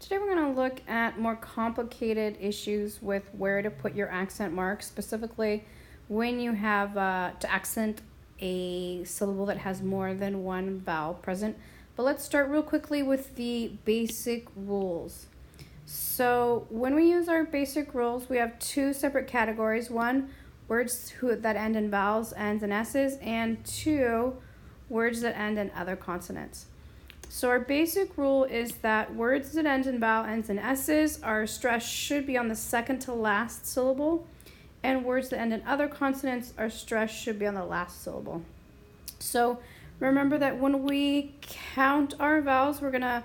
Today we're going to look at more complicated issues with where to put your accent marks, specifically when you have to accent a syllable that has more than one vowel present. But let's start real quickly with the basic rules. So when we use our basic rules, we have two separate categories. One, words that end in vowels, ends in s's, and two, words that end in other consonants. So our basic rule is that words that end in vowel, ends in s's, our stress should be on the second to last syllable, and words that end in other consonants, our stress should be on the last syllable. So remember that when we count our vowels, we're going to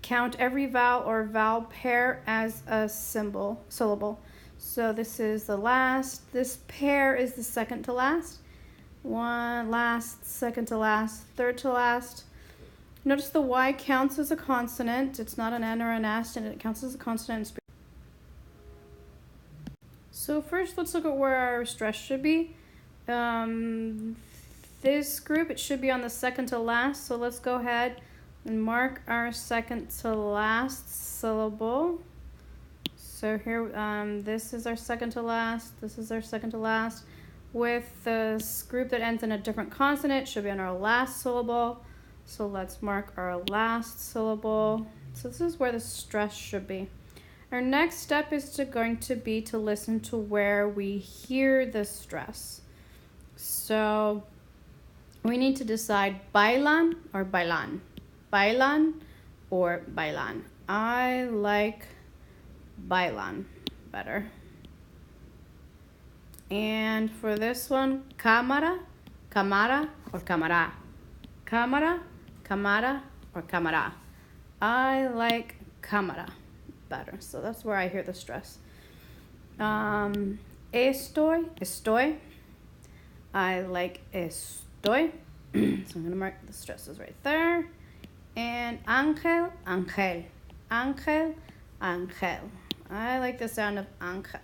count every vowel or vowel pair as a syllable. So this is the last, this pair is the second to last, one last, second to last, third to last. Notice the Y counts as a consonant. It's not an N or an S, and it counts as a consonant. So first, let's look at where our stress should be. This group, it should be on the second to last. So let's go ahead and mark our second to last syllable. So here, this is our second to last. This is our second to last. With this group that ends in a different consonant, it should be on our last syllable. So let's mark our last syllable. So this is where the stress should be. Our next step is going to be to listen to where we hear the stress. So we need to decide bailan or bailan. Bailan or bailan. I like bailan better. And for this one, cámara, cámara or cámara. Cámara, cámara, or cámara. I like cámara better. So that's where I hear the stress. Estoy. I like estoy. So I'm going to mark the stresses right there. And ángel. I like the sound of ángel.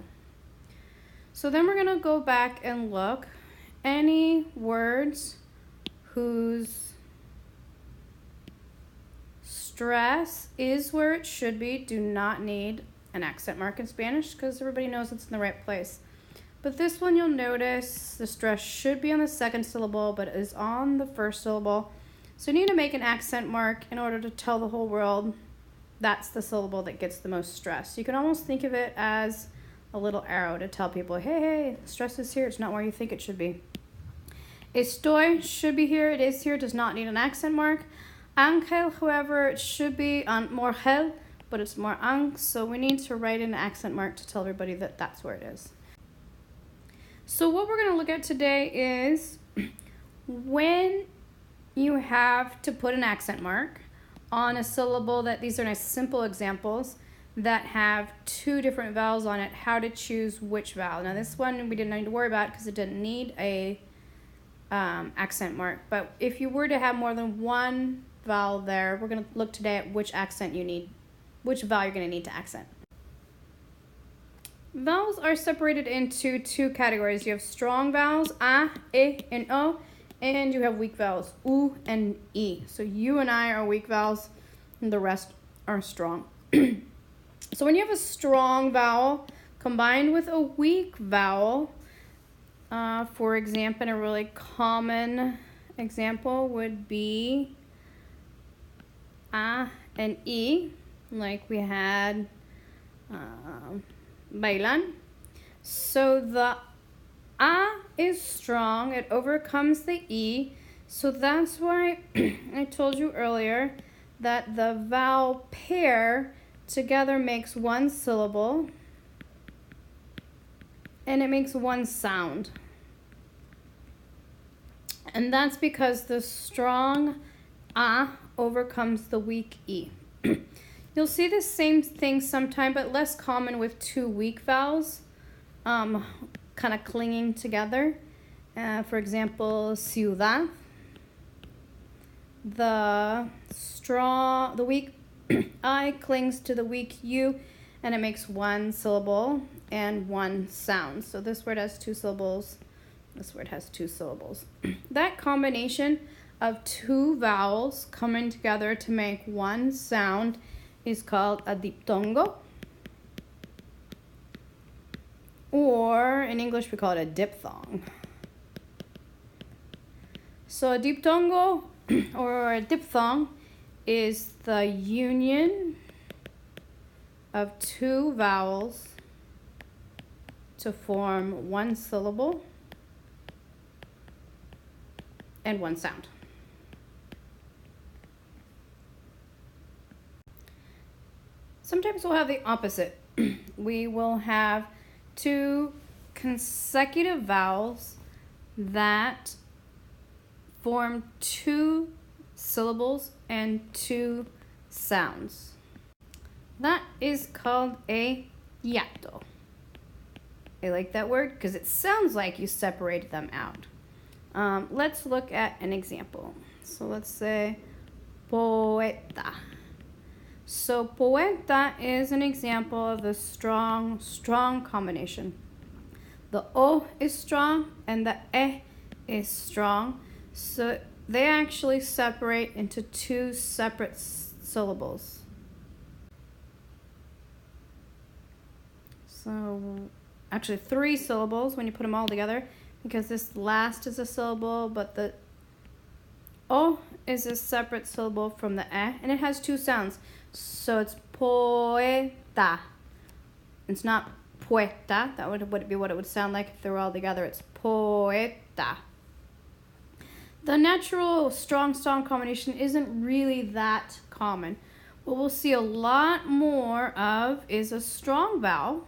So then we're going to go back and look. Any words whose stress is where it should be do not need an accent mark in Spanish because everybody knows it's in the right place. But this one you'll notice the stress should be on the second syllable but is on the first syllable. So you need to make an accent mark in order to tell the whole world that's the syllable that gets the most stress. You can almost think of it as a little arrow to tell people, hey, the stress is here. It's not where you think it should be. Estoy should be here. It is here. Does not need an accent mark. Ángel, however, it should be on more gel, but it's more ang, so we need to write an accent mark to tell everybody that that's where it is. So what we're going to look at today is when you have to put an accent mark on a syllable that these are nice simple examples that have two different vowels on it, how to choose which vowel. Now this one we didn't need to worry about because it didn't need a accent mark, but if you were to have more than one vowel there, we're going to look today at which vowel you're going to need to accent. Vowels are separated into two categories. You have strong vowels, a, e, and o, and you have weak vowels, u and e. So you and I are weak vowels, and the rest are strong. So when you have a strong vowel combined with a weak vowel, for example, a really common example would be a and e, like we had bailan. So the a is strong, it overcomes the e, so that's why I told you earlier that the vowel pair together makes one syllable and it makes one sound. And that's because the strong a overcomes the weak e. You'll see the same thing sometime, but less common with two weak vowels kind of clinging together. For example, ciudad. The weak I clings to the weak u, and it makes one syllable and one sound. So this word has two syllables. This word has two syllables. That combination of two vowels coming together to make one sound is called a diphthongo. Or in English, we call it a diphthong. So a diphthongo or a diphthong is the union of two vowels to form one syllable and one sound. Sometimes we'll have the opposite. We will have two consecutive vowels that form two syllables and two sounds. That is called a hiato. I like that word because it sounds like you separated them out. Let's look at an example. So let's say poeta. So poeta is an example of the strong combination. The O is strong and the E is strong. So they actually separate into two separate syllables. So actually three syllables when you put them all together, because this last is a syllable, but the O is a separate syllable from the E, and it has two sounds. So it's poeta. It's not poeta. That would be what it would sound like if they were all together. It's poeta. The natural strong combination isn't really that common. What we'll see a lot more of is a strong vowel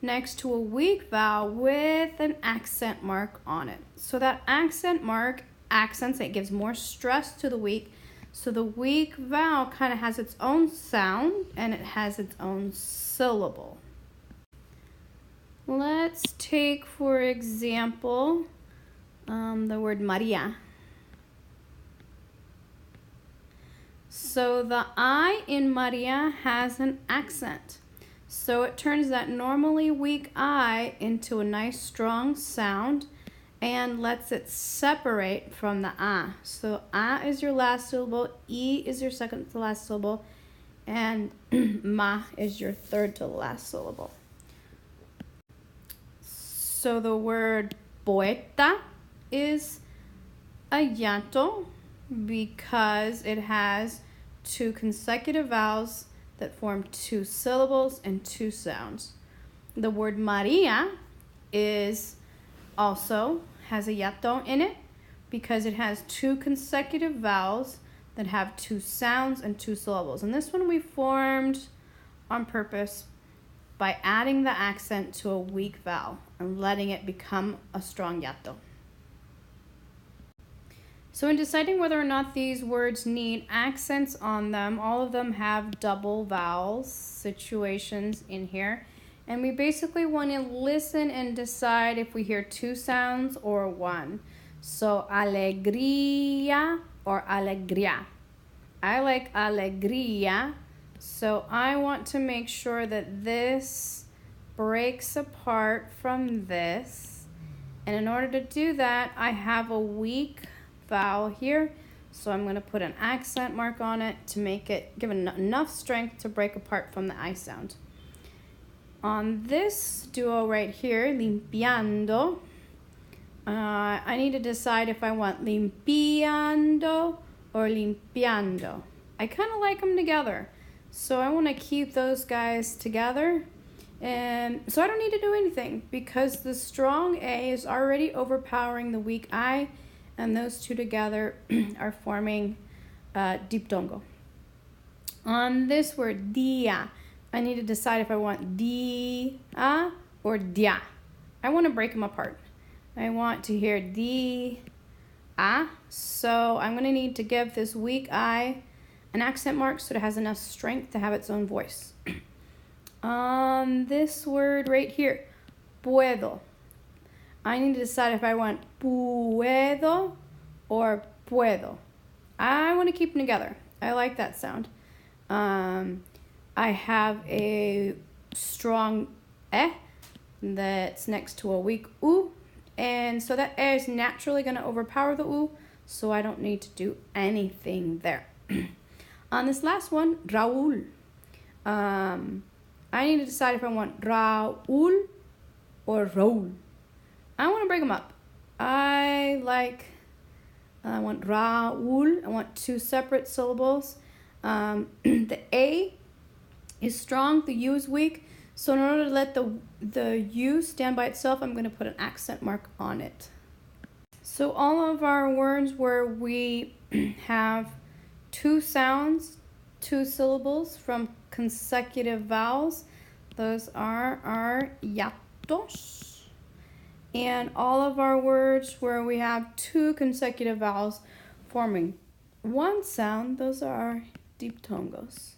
next to a weak vowel with an accent mark on it. So that accent mark accents, it gives more stress to the weak. So the weak vowel kind of has its own sound and it has its own syllable. Let's take, for example, the word Maria. So the I in Maria has an accent. So it turns that normally weak I into a nice strong sound and lets it separate from the A. So A is your last syllable, E is your second to last syllable, and Ma is your third to the last syllable. So the word poeta is a hiato because it has two consecutive vowels that form two syllables and two sounds. The word Maria is also has a hiato in it because it has two consecutive vowels that have two sounds and two syllables. And this one we formed on purpose by adding the accent to a weak vowel and letting it become a strong hiato. So in deciding whether or not these words need accents on them, all of them have double vowels situations in here. And we basically want to listen and decide if we hear two sounds or one. So alegría or alegría. I like alegría, so I want to make sure that this breaks apart from this. And in order to do that, I have a weak vowel here. So I'm going to put an accent mark on it to make it give it enough strength to break apart from the I sound. On this duo right here, limpiando, I need to decide if I want limpiando or limpiando. I kind of like them together, so I want to keep those guys together. And so I don't need to do anything because the strong A is already overpowering the weak I, and those two together are forming diptongo. On this word, dia, I need to decide if I want dia or dia. I want to break them apart. I want to hear dia, so I'm going to need to give this weak I an accent mark so it has enough strength to have its own voice. On this word right here, puedo, I need to decide if I want puedo or puedo. I want to keep them together. I like that sound. I have a strong E that's next to a weak U, and so that E is naturally going to overpower the U, so I don't need to do anything there. On this last one, Raúl. I need to decide if I want Raul or Raul. I want to break them up. I want Raul. I want 2 separate syllables. The A is strong, the U is weak. So in order to let the U stand by itself, I'm going to put an accent mark on it. So all of our words where we have 2 sounds, 2 syllables from consecutive vowels, those are our hiatos. And all of our words where we have 2 consecutive vowels forming 1 sound, those are our diptongos.